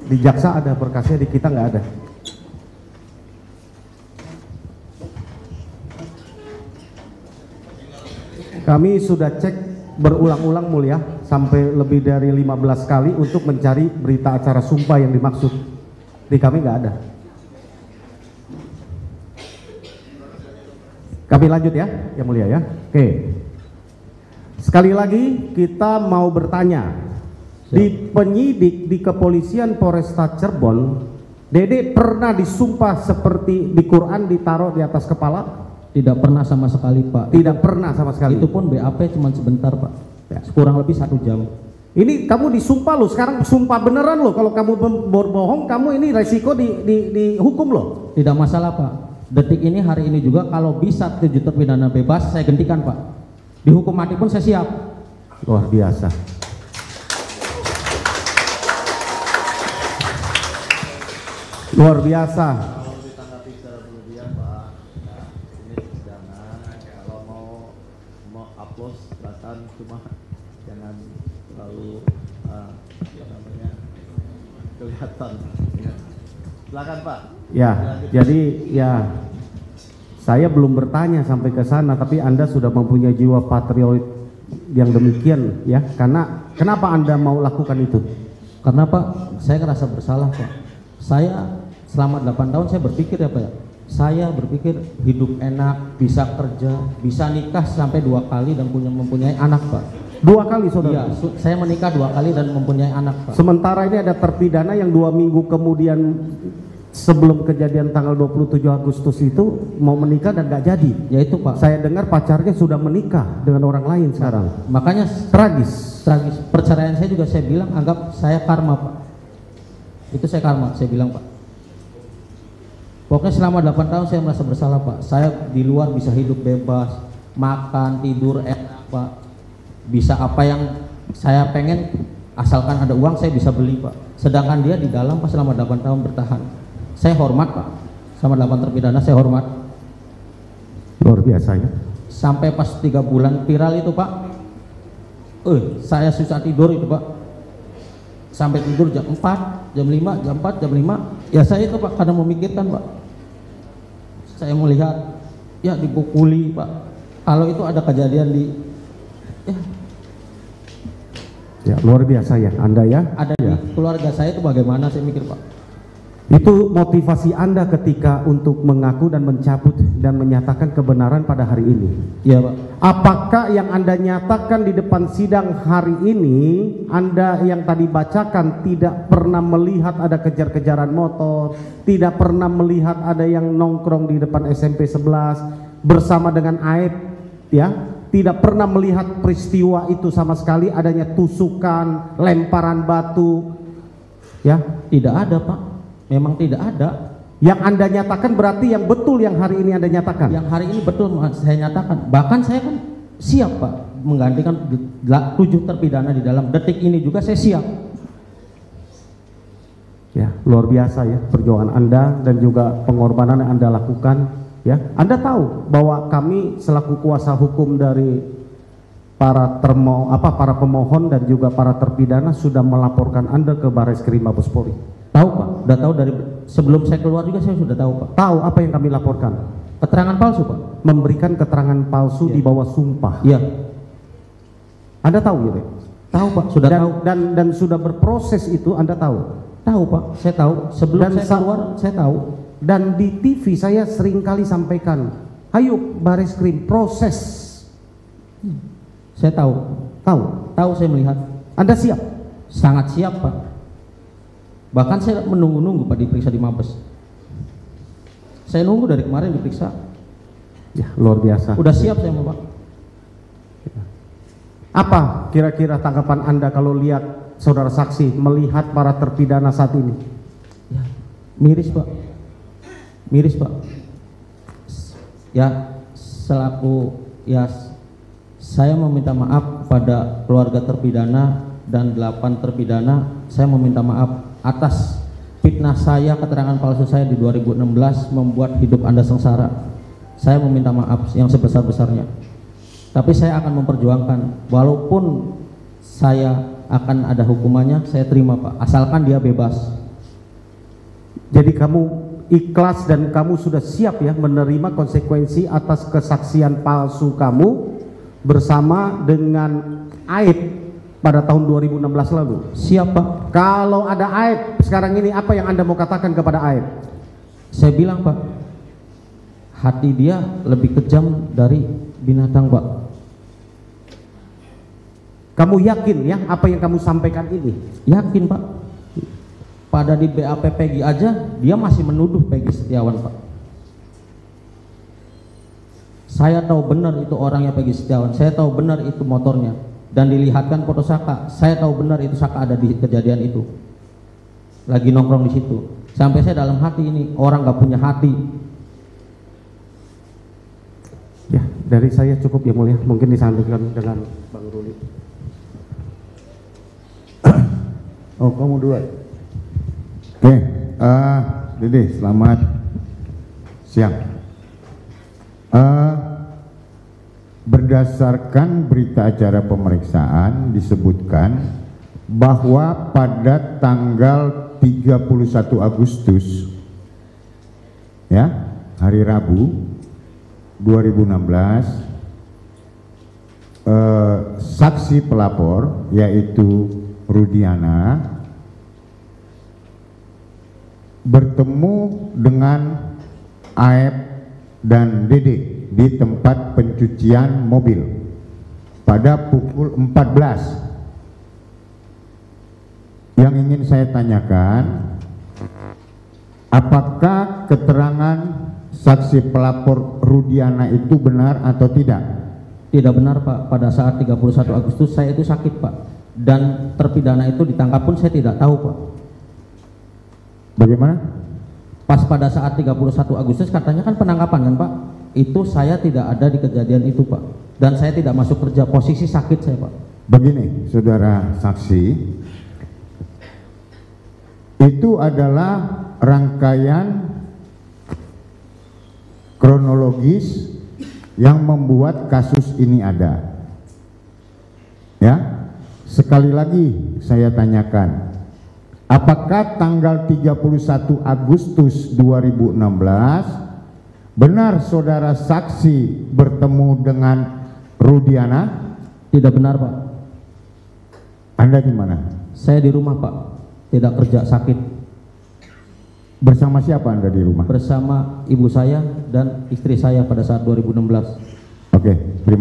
Di jaksa ada berkasnya, di kita nggak ada. Kami sudah cek berulang-ulang mulia, sampai lebih dari 15 kali untuk mencari berita acara sumpah yang dimaksud. Di kami nggak ada. Kami lanjut ya, yang mulia ya. Oke. Sekali lagi kita mau bertanya. Di penyidik di kepolisian Polresta Cirebon, Dede pernah disumpah seperti di Quran ditaruh di atas kepala? Tidak pernah sama sekali, Pak. Tidak pernah sama sekali. Itu pun BAP cuma sebentar, Pak. Ya, kurang lebih 1 jam. Ini kamu disumpah loh, sekarang sumpah beneran loh. Kalau kamu berbohong, kamu ini resiko dihukum loh. Tidak masalah, Pak. Detik ini, hari ini juga kalau bisa 7 terpidana bebas, saya gantikan, Pak. Dihukum mati pun saya siap. Luar biasa. Luar biasa. Cuma jangan terlalu kelihatan. Silakan Pak. Ya, jadi ya saya belum bertanya sampai ke sana, tapi Anda sudah mempunyai jiwa patriot yang demikian ya. Karena kenapa Anda mau lakukan itu? Karena Pak, saya ngerasa bersalah, Pak. Saya selama 8 tahun saya berpikir ya Pak ya. Saya berpikir hidup enak, bisa kerja, bisa nikah sampai 2 kali dan mempunyai anak, Pak. 2 kali saudara? Iya, saya menikah 2 kali dan mempunyai anak, Pak. Sementara ini ada terpidana yang 2 minggu kemudian sebelum kejadian tanggal 27 Agustus itu mau menikah dan gak jadi. Ya itu Pak. Saya dengar pacarnya sudah menikah dengan orang lain sekarang. Makanya tragis. Tragis. Perceraian saya juga saya bilang anggap saya karma, Pak. Itu saya karma, saya bilang, Pak. Pokoknya selama 8 tahun saya merasa bersalah, Pak. Saya di luar bisa hidup bebas, makan, tidur enak, Pak. Bisa apa yang saya pengen, asalkan ada uang saya bisa beli, Pak. Sedangkan dia di dalam Pak selama 8 tahun bertahan. Saya hormat, Pak. Sama 8 terpidana saya hormat. Luar biasa ya. Sampai pas 3 bulan viral itu, Pak. Saya susah tidur itu, Pak. Sampai tidur jam 4, jam 5, jam 4, jam 5. Ya saya itu Pak, kadang memikirkan, Pak. Saya melihat ya dipukuli, Pak. Kalau itu ada kejadian di ya luar biasa ya Anda ya. Ada ya. Di keluarga saya itu bagaimana saya mikir, Pak. Itu motivasi Anda ketika untuk mengaku dan mencabut dan menyatakan kebenaran pada hari ini. Iya, Pak. Apakah yang Anda nyatakan di depan sidang hari ini, Anda yang tadi bacakan tidak pernah melihat ada kejar-kejaran motor, tidak pernah melihat ada yang nongkrong di depan SMP 11 bersama dengan Aib, ya? Tidak pernah melihat peristiwa itu sama sekali, adanya tusukan, lemparan batu, ya? Tidak ada, Pak. Memang tidak ada. Yang Anda nyatakan berarti yang betul yang hari ini Anda nyatakan? Yang hari ini betul saya nyatakan. Bahkan saya kan siap, Pak, menggantikan 7 terpidana di dalam. Detik ini juga saya siap. Ya, luar biasa ya perjuangan Anda dan juga pengorbanan yang Anda lakukan. Ya, Anda tahu bahwa kami selaku kuasa hukum dari para pemohon dan juga para terpidana sudah melaporkan Anda ke Barreskrim Mabes Polri. Tahu, Pak, udah tahu dari sebelum saya keluar juga saya sudah tahu, Pak. Tahu apa yang kami laporkan? Keterangan palsu, Pak. Memberikan keterangan palsu di bawah sumpah. Iya. Anda tahu gitu? Tahu, Pak, sudah tahu. Dan sudah berproses itu Anda tahu? Tahu, Pak, saya tahu. Sebelum saya keluar saya tahu. Dan di TV saya sering kali sampaikan, ayo Barreskrim proses. Saya tahu. Tahu saya melihat. Anda siap? Sangat siap, Pak. Bahkan saya menunggu-nunggu Pak diperiksa di Mabes. Saya nunggu dari kemarin diperiksa. Ya, luar biasa. Udah siap saya, Pak. Apa kira-kira tanggapan Anda kalau lihat saudara saksi melihat para terpidana saat ini? Ya, miris, Pak. Miris, Pak. Ya, selaku ya saya meminta maaf kepada keluarga terpidana dan 8 terpidana. Saya meminta maaf atas fitnah saya, keterangan palsu saya di 2016 membuat hidup Anda sengsara. Saya meminta maaf yang sebesar-besarnya. Tapi saya akan memperjuangkan, walaupun saya akan ada hukumannya, saya terima, Pak. Asalkan dia bebas. Jadi kamu ikhlas dan kamu sudah siap ya menerima konsekuensi atas kesaksian palsu kamu bersama dengan Aib pada tahun 2016 lalu? Siap Pak. Kalau ada Aib sekarang ini, apa yang Anda mau katakan kepada Aib? Saya bilang Pak, hati dia lebih kejam dari binatang Pak. Kamu yakin ya apa yang kamu sampaikan ini? Yakin Pak. Pada di BAP Peggy aja dia masih menuduh Peggy Setiawan Pak. Saya tahu benar itu orangnya Peggy Setiawan, saya tahu benar itu motornya, dan dilihatkan foto Saka. Saya tahu benar itu Saka ada di kejadian itu, lagi nongkrong di situ. Sampai saya dalam hati ini orang nggak punya hati. Ya, dari saya cukup ya mulia, mungkin disampaikan dengan Bang Ruli. Oh, kamu dua. Oke, Dede, selamat siang. Berdasarkan berita acara pemeriksaan disebutkan bahwa pada tanggal 31 Agustus ya, hari Rabu 2016, saksi pelapor yaitu Rudiana bertemu dengan Aep dan Dede di tempat pencucian mobil pada pukul 14. Yang ingin saya tanyakan, apakah keterangan saksi pelapor Rudiana itu benar atau tidak? Tidak benar Pak. Pada saat 31 Agustus saya itu sakit Pak, dan terpidana itu ditangkap pun saya tidak tahu Pak. Bagaimana? Pas pada saat 31 Agustus katanya kan penangkapan kan Pak, itu saya tidak ada di kejadian itu Pak, dan saya tidak masuk kerja, posisi sakit saya Pak. Begini saudara saksi, itu adalah rangkaian kronologis yang membuat kasus ini ada. Ya, sekali lagi saya tanyakan, apakah tanggal 31 Agustus 2016 benar saudara saksi bertemu dengan Rudiana? Tidak benar Pak. Anda di mana? Saya di rumah Pak, tidak kerja, sakit. Bersama siapa Anda di rumah? Bersama ibu saya dan istri saya pada saat 2016. Oke, terima